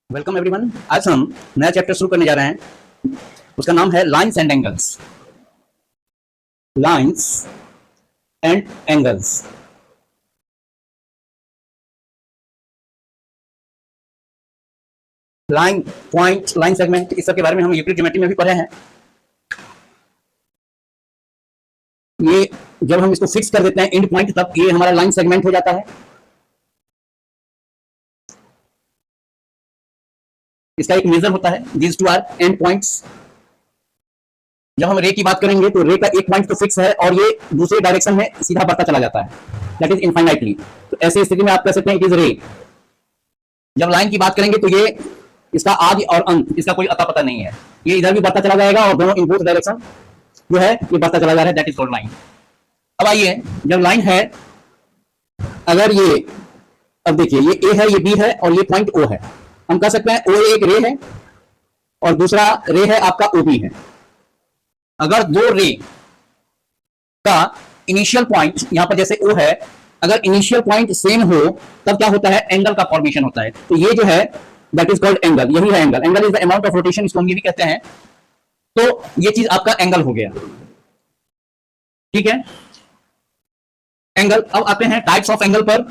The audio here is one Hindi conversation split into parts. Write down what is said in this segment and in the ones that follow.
Welcome everyone. आज हम नया चैप्टर शुरू करने जा रहे हैं। उसका नाम है lines and angles. Lines and angles. Line, point, line segment, इस सब के बारे में हम यूक्लिड ज्योमेट्री में भी पढ़े हैं। ये जब हम इसको फिक्स कर देते हैं एंड पॉइंट, तब ये हमारा लाइन सेगमेंट हो जाता है। इसका एक मेजर होता है, these two are end points. जब हम रे की बात करेंगे तो रे का एक पॉइंट तो फिक्स है और ये दूसरे डायरेक्शन में सीधा बढ़ता चला जाता है, दैट इज इनफाइनाइटली। तो ऐसी स्थिति में आप कह सकते हैं इट इज रे। जब लाइन की बात करेंगे तो ये इसका आदि और अंत, इसका कोई अता पता नहीं है। ये इधर भी बढ़ता चला जाएगा और दोनों इन बोथ डायरेक्शन जो है ये बढ़ता चला जा रहा है, दैट इज कॉल्ड लाइन। अब आइए, जब लाइन है, अगर ये, अब देखिए ये ए है, ये बी है और ये पॉइंट ओ है, हम कह सकते हैं ओ एक रे है और दूसरा रे है आपका ओ बी है। अगर दो रे का इनिशियल पॉइंट यहां पर जैसे ओ है, अगर इनिशियल पॉइंट सेम हो तब क्या होता है, एंगल का फॉर्मेशन होता है। तो ये जो है दैट इज कॉल्ड एंगल, यही है angle. Angle is the amount of rotation, इसको हम ये भी कहते हैं। तो ये चीज आपका एंगल हो गया, ठीक है, एंगल। अब आते हैं टाइप्स ऑफ एंगल पर।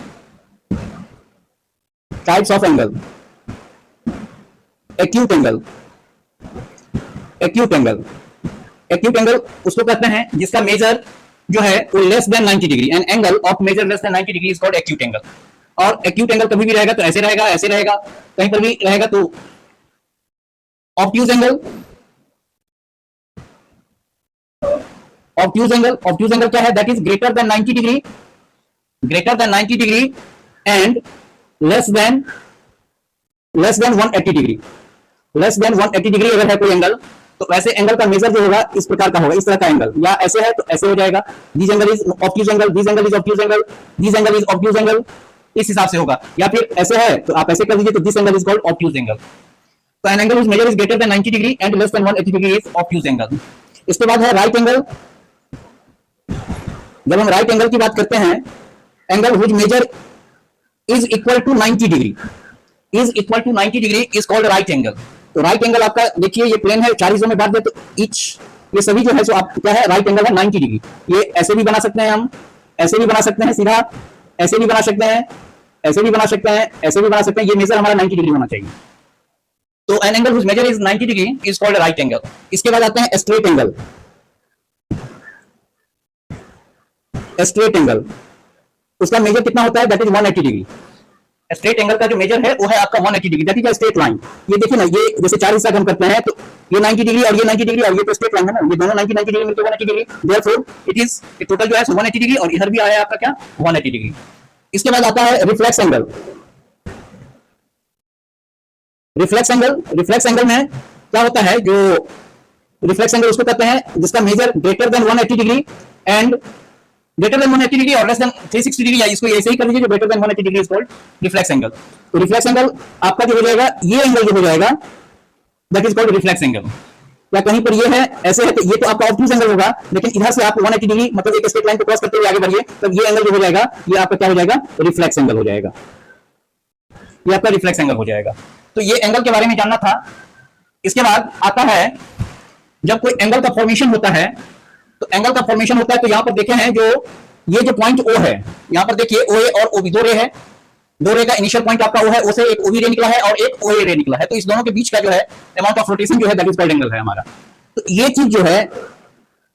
Types of angle, acute angle. Acute angle, acute angle उसको कहते हैं जिसका मेजर जो है वो less than 90 degree. An angle of measure less than 90 degree is called acute angle. और एक्यूट एंगल कभी भी रहेगा तो ऐसे रहेगा, ऐसे रहेगा, कहीं पर भी रहेगा तो obtuse angle. Obtuse angle, obtuse angle क्या है, that is greater than 90 degree, greater than 90 degree and less than 180 degree. Less than 180 degree अगर है कोई एंगल तो वैसे एंगल का मेजर जो होगा इस प्रकार का होगा, इस तरह का एंगल, या ऐसे है तो ऐसे हो जाएगा। This angle is obtuse angle, this angle is obtuse angle, this angle is obtuse angle, इस हिसाब से होगा। या फिर ऐसे है तो आप ऐसे कर दीजिए तो this angle is called obtuse angle. तो an angle whose measure is greater than 90 degree and less than 180 degree is obtuse angle. इसके बाद है राइट एंगल। जब हम राइट एंगल की बात करते हैं, angle whose measure is equal to 90 degree, is equal to 90 degree is called right angle. तो राइट एंगल आपका देखिए ये प्लेन है, 4 हिस्सों में बांट दे तो ईच ये सभी जो है सो आप क्या है, राइट एंगल है 90 डिग्री। ये ऐसे भी बना सकते हैं, हम ऐसे भी बना सकते हैं सीधा, ऐसे भी बना सकते हैं, ऐसे भी बना सकते हैं, ऐसे भी बना सकते हैं। ये मेजर हमारा 90 डिग्री होना चाहिए। तो an angle whose measure is 90 degree is called right angle. इसके बाद आते हैं स्ट्रेट एंगल। स्ट्रेट एंगल उसका मेजर कितना होता है, that is 180 degree. Straight angle का जो मेजर है वो है आपका 180 degree, that is a straight line. ये देखिए ना, ये जैसे 4 हिस्सा हम करते हैं तो ये 90 डिग्री और ये 90 डिग्री और ये तो स्ट्रेट लाइन है ना, ये दोनों 90 डिग्री मिलकर 180 degree. Therefore it is total जो है 180 डिग्री और इधर भी आया आपका क्या, 180 डिग्री। इसके बाद आता है reflex angle. Reflex angle, reflex angle में क्या होता है, जो रिफ्लेक्स एंगल उसको कहते हैं जिसका measure greater than 180 degree and greater than 180 degree और लेस देन 360 डिग्री, या इसको ऐसे ही कर दीजिए, जो greater than 180 degree is called reflex angle. तो रिफ्लेक्स एंगल आपका जो हो जाएगा, ये एंगल जो हो जाएगा that is called reflex angle. या कहीं पर ये है, ऐसे है तो ये तो आपका ऑब्ट्यूज एंगल होगा, लेकिन इधर से आप 180 डिग्री मतलब एक स्ट्रेट लाइन को क्रॉस करते हुए आगे बढ़िए, तब ये एंगल जो हो जाएगा ये आपका क्या हो जाएगा, रिफ्लेक्स एंगल हो जाएगा। ये आपका रिफ्लेक्स एंगल हो जाएगा। तो ये एंगल के बारे में जानना था। इसके बाद आता है जब कोई एंगल का फॉर्मेशन होता है, तो एंगल का फॉर्मेशन होता है तो यहां पर देखे हैं, जो ये जो पॉइंट ओ है, यहां पर देखिए ओ ए और ओ बी, दो रे है। दो रे का इनिशियल पॉइंट आपका ओ है, ओ से एक ओ बी रे निकला है और एक ओ ए रे निकला है। तो इस दोनों के बीच का जो है अमाउंट ऑफ रोटेशन जो है दैट इज कॉल्ड एंगल है हमारा। तो ये चीज जो है,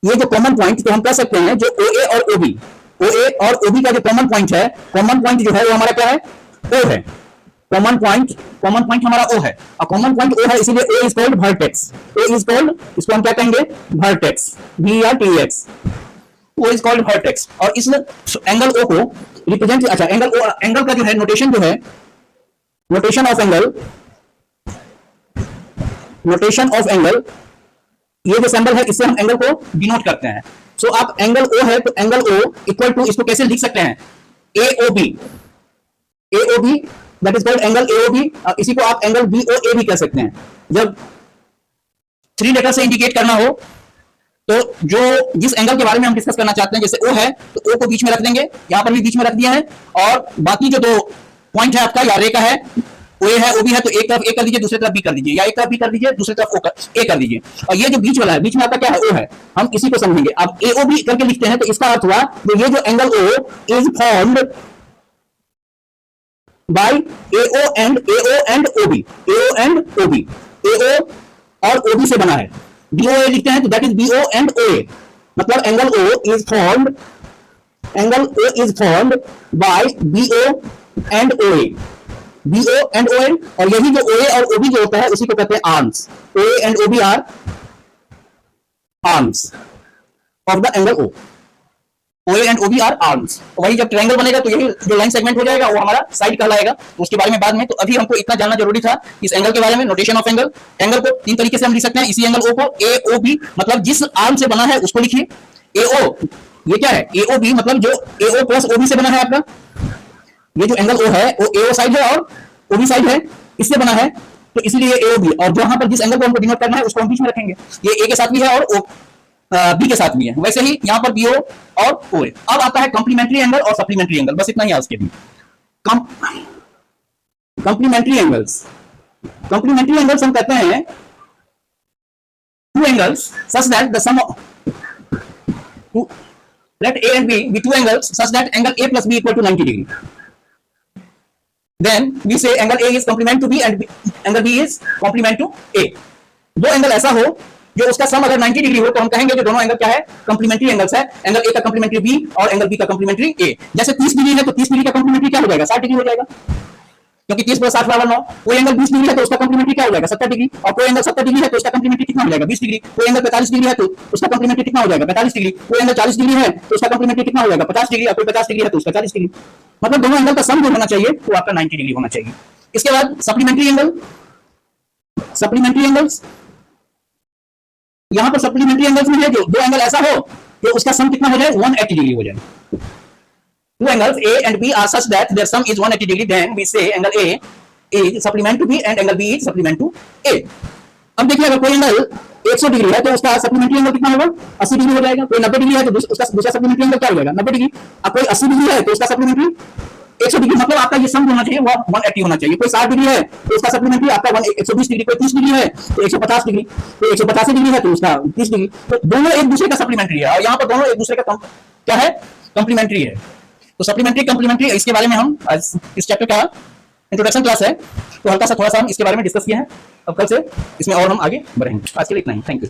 ये जो कॉमन पॉइंट, तो हम कह सकते हैं जो ओ ए और ओ बी, ओ ए और ओ बी का जो कॉमन पॉइंट है, कॉमन पॉइंट जो है वो हमारा क्या है, ओ है। कॉमन पॉइंट हमारा ओ है और कॉमन पॉइंट ओ है, इसीलिए O is called vertex. O is called, इसको हम क्या कहेंगे, vertex, V R T X, O is called vertex. और इस एंगल ओ को रिप्रेजेंट, अच्छा एंगल का जो है नोटेशन जो है, notation of angle, notation of angle, ये जो सिंबल है इससे हम एंगल को डिनोट करते हैं। सो आप एंगल ओ है तो एंगल ओ इक्वल टू, इसको कैसे लिख सकते हैं, A O B, A O B that is called angle A O B. इसी को आप एंगल बी ओ ए भी कह सकते हैं। जब 3 लेटर से इंडिकेट करना हो तो जो जिस एंगल के बारे में हम डिस्कस करना चाहते हैं, जैसे ओ है तो ओ को बीच में रख देंगे, यहां पर भी बीच में रख दिया है, और बाकी जो दो पॉइंट है आपका या रे का है, OA है OB है तो एक तरफ A कर दीजिए, दूसरी तरफ B कर दीजिए, या एक तरफ B कर दीजिए, दूसरी तरफ A कर दीजिए। और ये जो बीच वाला है, बीच में आपका क्या है, O है, हम इसी को समझेंगे। अब AOB करके लिखते हैं तो इसका अर्थ हुआ कि ये जो angle O is formed by AO and OB, AO and OB, AO और OB से बना है। BOA लिखते हैं तो that is BO and OA, मतलब angle O is formed by BO and OA, BO and OA। और यही जो OA और OB जो होता है उसी को कहते हैं arms. OA and OB are arms of the angle O। OA and OB are arms. वही जब ट्रायंगल बनेगा तो यही जो लाइन सेगमेंट हो जाएगा वो हमारा साइड कहलाएगा, उसके बारे में बाद में। तो अभी हमको इतना जानना जरूरी था इस एंगल के बारे में। नोटेशन ऑफ एंगल, एंगल को तीन तरीके से हम लिख सकते हैं। इसी एंगल O को AOB, मतलब जिस आर्म से बना है उसको लिखिए। AO ये क्या है, AOB मतलब जो AO प्लस OB से बना है आपका। ये जो एंगल O है वो AO साइड है और OB साइड है, इससे बना है, तो इसलिए AOB। और जो यहां पर जिस एंगल को हमको डिनोट करना है उसको हम बीच में रखेंगे। ये A के साथ भी है और B के साथ भी है, वैसे ही यहां पर BO और OA। अब आता है कंप्लीमेंट्री एंगल और सप्लीमेंट्री एंगल, बस इतना ही आज के लिए। कंप्लीमेंट्री एंगल्स, कंप्लीमेंट्री एंगल्स हम कहते हैं two angles such that the sum of let A and B be two angles such that angle A plus B equal to 90 degree. Then we say angle A is complement to B and angle B is complement to A. दो एंगल ऐसा हो जो उसका सम अगर 90 डिग्री हो तो हम कहेंगे कि दोनों एंगल क्या है, कंप्लीमेंट्री एंगल्स है। एंगल A का कंप्लीमेंट्री B और एंगल B का कंप्लीमेंट्री A। जैसे 30 डिग्री है तो 30 डिग्री का कंप्लीमेंट्री क्या हो जाएगा, 60 डिग्री हो जाएगा, क्योंकि 30 + 60 = 9। कोई एंगल 20 डिग्री है तो उसका कंप्लीमेंट्री क्या हो जाएगा, 70 डिग्री। और कोई एंगल 70 डिग्री है तो उसका कंप्लीमेंट्री कितना हो जाएगा, 20 डिग्री। कोई एंगल 45 डिग्री है तो उसका कंप्लीमेंट्री कितना हो जाएगा, 45 डिग्री। कोई एंगल 40 डिग्री है तो उसका कंप्लीमेंट्री कितना हो जाएगा, 50 डिग्री। और कोई 50 डिग्री है तो उसका 40 डिग्री। मतलब दोनों एंगल का सम जो होना चाहिए वो आपका 90 डिग्री होना चाहिए। इसके बाद सप्लीमेंट्री एंगल, सप्लीमेंट्री एंगल्स, यहां पर सप्लीमेंट्री एंगल्स में है जो दो एंगल ऐसा हो कि उसका सम कितना हो जाए, 180 डिग्री हो जाए। Two angles A and B are such that their sum is 180 degree. Then we say angle A is supplement to B and angle B is supplement to A. अब देखिए अगर कोई एंगल 100 डिग्री है तो उसका सप्लीमेंट्री एंगल कितना होगा, 80 डिग्री हो जाएगा। कोई 90 डिग्री है तो उसका दूसरा सप्लीमेंट्री एंगल क्या हो जाएगा, 90 डिग्री। अब कोई 80 डिग्री है तो उसका सप्लीमेंट्री 100 डिग्री, मतलब आपका ये सम होना चाहिए वो 180 होना चाहिए। कोई 60 डिग्री है तो उसका सप्लीमेंट्री आपका 120 डिग्री। कोई 30 डिग्री है तो 150 डिग्री। कोई 185 डिग्री है तो उसका 30 डिग्री। तो दोनों एक दूसरे का सप्लीमेंट्री है और यहाँ पर दोनों एक दूसरे का क्या है, कंप्लीमेंट्री है। तो सप्लीमेंट्री कंप्लीमेंट्री इसके बारे में हम आज इस चैप्टर का इंट्रोडक्शन क्लास है तो हल्का सा थोड़ा सा हम इसके बारे में डिस्कस किए हैं। अब कल से इसमें और हम आगे बढ़ेंगे। आज के लिए इतना ही, थैंक यू।